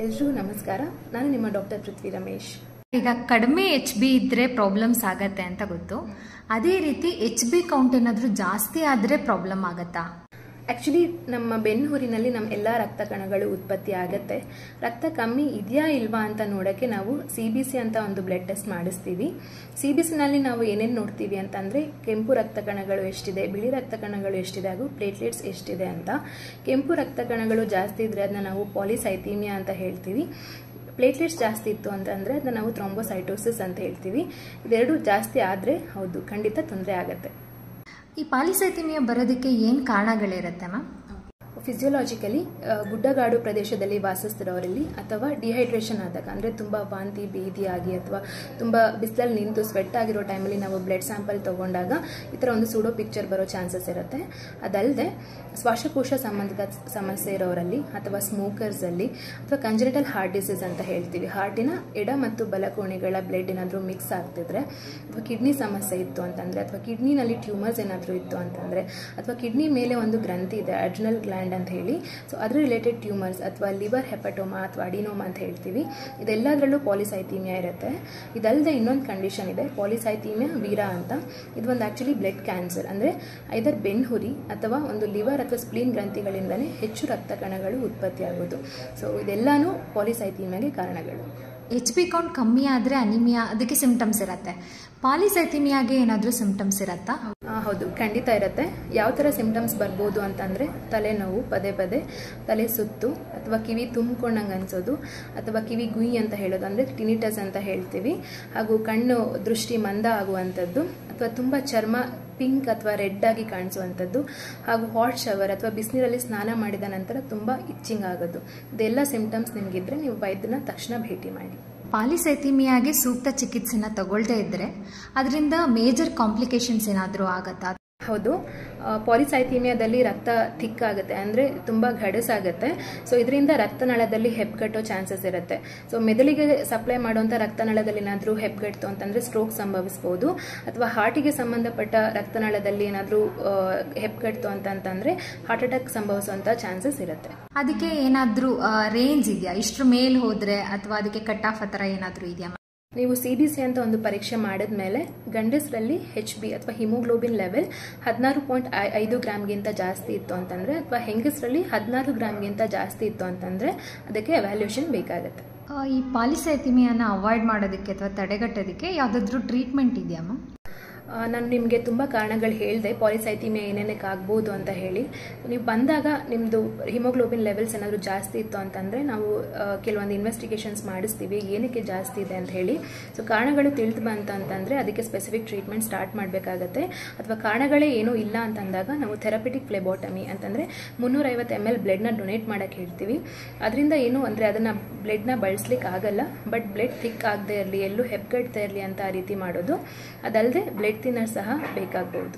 ಎಲ್ರಿಗೂ ನಮಸ್ಕಾರ. ನಾನು ನಿಮ್ಮ ಡಾಕ್ಟರ್ ಪೃಥ್ವಿ ರಮೇಶ್. ಈಗ ಕಡಿಮೆ HB ಇದ್ರೆ ಪ್ರಾಬ್ಲಮ್ಸ್ ಆಗತ್ತೆ ಅಂತ ಗೊತ್ತು. ಅದೇ ರೀತಿ HB ಕೌಂಟ್ ಏನಾದರೂ ಜಾಸ್ತಿ ಆದ್ರೆ ಪ್ರಾಬ್ಲಮ್ ಆಗತ್ತಾ? ಆಕ್ಚುಲಿ ನಮ್ಮ ಬೆನ್ನುಹುರಿನಲ್ಲಿ ನಮ್ಮ ಎಲ್ಲ ರಕ್ತ ಕಣಗಳು ಉತ್ಪತ್ತಿ ಆಗುತ್ತೆ. ರಕ್ತ ಕಮ್ಮಿ ಇದೆಯಾ ಇಲ್ವಾ ಅಂತ ನೋಡೋಕ್ಕೆ ನಾವು CBC ಅಂತ ಒಂದು ಬ್ಲಡ್ ಟೆಸ್ಟ್ ಮಾಡಿಸ್ತೀವಿ. CBC ನಲ್ಲಿ ನಾವು ಏನೇನು ನೋಡ್ತೀವಿ ಅಂತಂದರೆ ಕೆಂಪು ರಕ್ತ ಕಣಗಳು ಎಷ್ಟಿದೆ, ಬಿಳಿ ರಕ್ತ ಕಣಗಳು ಎಷ್ಟಿದೆ, ಹಾಗೂ ಪ್ಲೇಟ್ಲೆಟ್ಸ್ ಎಷ್ಟಿದೆ ಅಂತ. ಕೆಂಪು ರಕ್ತ ಕಣಗಳು ಜಾಸ್ತಿ ಇದ್ರೆ ಅದನ್ನ ನಾವು ಪಾಲಿಸೈಥೀಮಿಯಾ ಅಂತ ಹೇಳ್ತೀವಿ. ಪ್ಲೇಟ್ಲೆಟ್ಸ್ ಜಾಸ್ತಿ ಇತ್ತು ಅಂತಂದರೆ ಅದನ್ನ ನಾವು ಥ್ರೋಂಬೋಸೈಟೋಸಿಸ್ ಅಂತ ಹೇಳ್ತೀವಿ. ಇದೆರಡು ಜಾಸ್ತಿ ಆದರೆ ಹೌದು ಖಂಡಿತ ತೊಂದರೆ ಆಗುತ್ತೆ. ಈ ಪಾಲಿಸೈಥೀಮಿಯಾ ಬರೋದಕ್ಕೆ ಏನು ಕಾರಣಗಳಿರುತ್ತೆ ಮ್ಯಾಮ್? ಫಿಸಿಯೋಲಾಜಿಕಲಿ ಗುಡ್ಡಗಾಡು ಪ್ರದೇಶದಲ್ಲಿ ವಾಸಿಸ್ತಿರೋರಲ್ಲಿ ಅಥವಾ ಡಿಹೈಡ್ರೇಷನ್ ಆದಾಗ ಅಂದರೆ ತುಂಬ ವಾಂತಿ ಭೇದಿಯಾಗಿ ಅಥವಾ ತುಂಬ ಬಿಸಿಲಲ್ಲಿ ನಿಂತು ಸ್ವೆಟ್ ಆಗಿರೋ ಟೈಮಲ್ಲಿ ನಾವು ಬ್ಲಡ್ ಸ್ಯಾಂಪಲ್ ತೊಗೊಂಡಾಗ ಈ ಥರ ಒಂದು ಸೂಡೋ ಪಿಕ್ಚರ್ ಬರೋ ಚಾನ್ಸಸ್ ಇರುತ್ತೆ. ಅದಲ್ಲದೆ ಶ್ವಾಸಕೋಶ ಸಂಬಂಧಿತ ಸಮಸ್ಯೆ ಇರೋರಲ್ಲಿ ಅಥವಾ ಸ್ಮೋಕರ್ಸಲ್ಲಿ ಅಥವಾ ಕಂಜನಿಟಲ್ ಹಾರ್ಟ್ ಡಿಸೀಸ್ ಅಂತ ಹೇಳ್ತೀವಿ, ಹಾರ್ಟಿನ ಎಡ ಮತ್ತು ಬಲ ಕೋಣೆಗಳ ಬ್ಲಡ್ ಏನಾದರೂ ಮಿಕ್ಸ್ ಆಗ್ತಿದ್ರೆ, ಅಥವಾ ಕಿಡ್ನಿ ಸಮಸ್ಯೆ ಇತ್ತು ಅಂತಂದರೆ, ಅಥವಾ ಕಿಡ್ನಿನಲ್ಲಿ ಟ್ಯೂಮರ್ಸ್ ಏನಾದರೂ ಇತ್ತು ಅಂತಂದರೆ, ಅಥವಾ ಕಿಡ್ನಿ ಮೇಲೆ ಒಂದು ಗ್ರಂಥಿ ಇದೆ ಅಡ್ರಿನಲ್ ಗ್ಲ್ಯಾಂಡ್ ಅಂತ ಹೇಳಿ, ಸೊ ಅದ್ರ ರಿಲೇಟೆಡ್ ಟ್ಯೂಮರ್ಸ್ ಅಥವಾ ಲಿವರ್ ಹೆಪಟೋಮಾ ಅಥವಾ ಅಡಿನೋಮಾ ಅಂತ ಹೇಳ್ತೀವಿ, ಇದೆಲ್ಲದರಲ್ಲೂ ಪಾಲಿಸೈಥೀಮಿಯಾ ಇರುತ್ತೆ. ಇದಲ್ಲದೆ ಇನ್ನೊಂದು ಕಂಡೀಷನ್ ಇದೆ, ಪಾಲಿಸೈಥೀಮಿಯಾ ವೀರಾ ಅಂತ. ಇದು ಒಂದು ಆಕ್ಚುಲಿ ಬ್ಲಡ್ ಕ್ಯಾನ್ಸರ್, ಅಂದರೆ ಐದರ್ ಬೆನ್ಹುರಿ ಅಥವಾ ಒಂದು ಲಿವರ್ ಅಥವಾ ಸ್ಪ್ಲೀನ್ ಗ್ರಂಥಿಗಳಿಂದಲೇ ಹೆಚ್ಚು ರಕ್ತ ಕಣಗಳು ಉತ್ಪತ್ತಿ ಆಗೋದು. ಸೊ ಇದೆಲ್ಲಾನು ಪಾಲಿಸೈಥೀಮಿಯಾಗೆ ಕಾರಣಗಳು. HB ಕೌಂಟ್ ಕಮ್ಮಿ ಆದರೆ ಅನಿಮಿಯಾ, ಅದಕ್ಕೆ ಸಿಂಪ್ಟಮ್ಸ್ ಇರುತ್ತೆ. ಪಾಲಿಸೈಥೀಮಿಯಾಗೆ ಏನಾದರೂ ಸಿಂಪ್ಟಮ್ಸ್ ಇರುತ್ತಾ? ಹೌದು, ಖಂಡಿತ ಇರುತ್ತೆ. ಯಾವ ಥರ ಸಿಂಪ್ಟಮ್ಸ್ ಬರ್ಬೋದು ಅಂತಂದರೆ ತಲೆನೋವು, ಪದೇ ಪದೇ ತಲೆ ಸುತ್ತು, ಅಥವಾ ಕಿವಿ ತುಂಬಿಕೊಂಡಂಗೆ ಅನಿಸೋದು, ಅಥವಾ ಕಿವಿ ಗುಯಿ ಅಂತ ಹೇಳೋದು ಅಂದರೆ ಟಿನಿಟಸ್ ಅಂತ ಹೇಳ್ತೀವಿ, ಹಾಗೂ ಕಣ್ಣು ದೃಷ್ಟಿ ಮಂದ ಆಗುವಂಥದ್ದು, ಅಥವಾ ತುಂಬ ಚರ್ಮ ಪಿಂಕ್ ಅಥವಾ ರೆಡ್ ಆಗಿ ಕಾಣಿಸುವಂಥದ್ದು, ಹಾಗೂ ಹಾಟ್ ಶವರ್ ಅಥವಾ ಬಿಸಿನೀರಲ್ಲಿ ಸ್ನಾನ ಮಾಡಿದ ನಂತರ ತುಂಬ ಇಚ್ಚಿಂಗ್ ಆಗೋದು. ಇದೆಲ್ಲ ಸಿಂಪ್ಟಮ್ಸ್ ನಿಮಗಿದ್ರೆ ನೀವು ವೈದ್ಯನ ತಕ್ಷಣ ಭೇಟಿ ಮಾಡಿ. ಪಾಲಿಸೈಥೀಮಿಯಾಗೆ ಸೂಕ್ತ ಚಿಕಿತ್ಸೆನ ತಗೊಳ್ಳದೇ ಇದ್ರೆ ಅದರಿಂದ ಮೇಜರ್ ಕಾಂಪ್ಲಿಕೇಶನ್ಸ್ ಏನಾದರೂ ಆಗತ್ತಾ? ಹೌದು, ಪಾಲಿಸೈಥೀಮಿಯಾದಲ್ಲಿ ರಕ್ತ ಥಿಕ್ ಆಗುತ್ತೆ, ಅಂದರೆ ತುಂಬ ಗಡಸಾಗುತ್ತೆ. ಸೊ ಇದರಿಂದ ರಕ್ತನಾಳದಲ್ಲಿ ಹೆಪ್ಪುಗಟ್ಟೋ ಚಾನ್ಸಸ್ ಇರುತ್ತೆ. ಸೊ ಮೆದುಳಿಗೆ ಸಪ್ಲೈ ಮಾಡುವಂಥ ರಕ್ತನಾಳದಲ್ಲಿ ಏನಾದರೂ ಹೆಪ್ಪುಗಟ್ಟು ಅಂತಂದರೆ ಸ್ಟ್ರೋಕ್ ಸಂಭವಿಸ್ಬೋದು, ಅಥವಾ ಹಾರ್ಟಿಗೆ ಸಂಬಂಧಪಟ್ಟ ರಕ್ತನಾಳದಲ್ಲಿ ಏನಾದರೂ ಹೆಪ್ಪುಗಟ್ಟು ಅಂತಂದರೆ ಹಾರ್ಟ್ ಅಟ್ಯಾಕ್ ಸಂಭವಿಸುವಂಥ ಚಾನ್ಸಸ್ ಇರುತ್ತೆ. ಅದಕ್ಕೆ ಏನಾದರೂ ರೇಂಜ್ ಇದೆಯಾ? ಇಷ್ಟರ ಮೇಲೆ ಹೋದರೆ ಅಥವಾ ಅದಕ್ಕೆ ಕಟ್ ಆಫ್ ಆ ಥರ ಏನಾದರೂ ಇದೆಯಾ? ನೀವು CBC ಅಂತ ಒಂದು ಪರೀಕ್ಷೆ ಮಾಡಿದ್ಮೇಲೆ ಗಂಡಸರಲ್ಲಿ HB ಅಥವಾ ಹಿಮೋಗ್ಲೋಬಿನ್ ಲೆವೆಲ್ 16.5 ಗ್ರಾಮ್ಗಿಂತ ಜಾಸ್ತಿ ಇತ್ತು ಅಂತಂದರೆ, ಅಥವಾ ಹೆಂಗಸರಲ್ಲಿ 16 ಗ್ರಾಮ್ಗಿಂತ ಜಾಸ್ತಿ ಇತ್ತು ಅಂತಂದರೆ ಅದಕ್ಕೆ ಎವ್ಯಾಲ್ಯೂಷನ್ ಬೇಕಾಗುತ್ತೆ. ಈ ಪಾಲಿಸೈಥೀಮಿಯಾನ ಅವಾಯ್ಡ್ ಮಾಡೋದಕ್ಕೆ ಅಥವಾ ತಡೆಗಟ್ಟೋದಕ್ಕೆ ಯಾವುದಾದ್ರೂ ಟ್ರೀಟ್ಮೆಂಟ್ ಇದೆಯಾ ಮ್ಯಾಮ್? ನಾನು ನಿಮಗೆ ತುಂಬ ಕಾರಣಗಳು ಹೇಳಿದೆ ಪಾಲಿಸೈಥೀಮಿಯಾ ಏನೇನಕ್ಕೆ ಆಗ್ಬೋದು ಅಂತ ಹೇಳಿ. ನೀವು ಬಂದಾಗ ನಿಮ್ಮದು ಹಿಮೋಗ್ಲೋಬಿನ್ ಲೆವೆಲ್ಸ್ ಏನಾದರೂ ಜಾಸ್ತಿ ಇತ್ತು ಅಂತಂದರೆ ನಾವು ಕೆಲವೊಂದು ಇನ್ವೆಸ್ಟಿಗೇಷನ್ಸ್ ಮಾಡಿಸ್ತೀವಿ ಏನಕ್ಕೆ ಜಾಸ್ತಿ ಇದೆ ಅಂತ ಹೇಳಿ. ಸೊ ಕಾರಣಗಳು ತಿಳಿದು ಬಂತಂತಂದರೆ ಅದಕ್ಕೆ ಸ್ಪೆಸಿಫಿಕ್ ಟ್ರೀಟ್ಮೆಂಟ್ ಸ್ಟಾರ್ಟ್ ಮಾಡಬೇಕಾಗತ್ತೆ. ಅಥವಾ ಕಾರಣಗಳೇ ಏನೂ ಇಲ್ಲ ಅಂತಂದಾಗ ನಾವು ಥೆರಪಿಟಿಕ್ ಫ್ಲೆಬೋಟಮಿ ಅಂತಂದರೆ 350 ml ಬ್ಲಡ್ನ ಡೊನೇಟ್ ಮಾಡೋಕ್ಕೆ ಹೇಳ್ತೀವಿ. ಅದರಿಂದ ಏನು ಅಂದರೆ ಅದನ್ನು ಬ್ಲಡ್ನ ಬಳಸ್ಲಿಕ್ಕೆ ಆಗಲ್ಲ, ಬಟ್ ಬ್ಲಡ್ ಥಿಕ್ ಆಗದೆ ಇರಲಿ, ಎಲ್ಲೂ ಹೆಪ್ಪುಗಟ್ಟದೇ ಇರಲಿ ಅಂತ ಆ ರೀತಿ ಮಾಡೋದು. ಅದಲ್ಲದೆ ಬ್ಲಡ್ ಥಿನ್ನರ್ ಸಹ ಬೇಕಾಗಬಹುದು.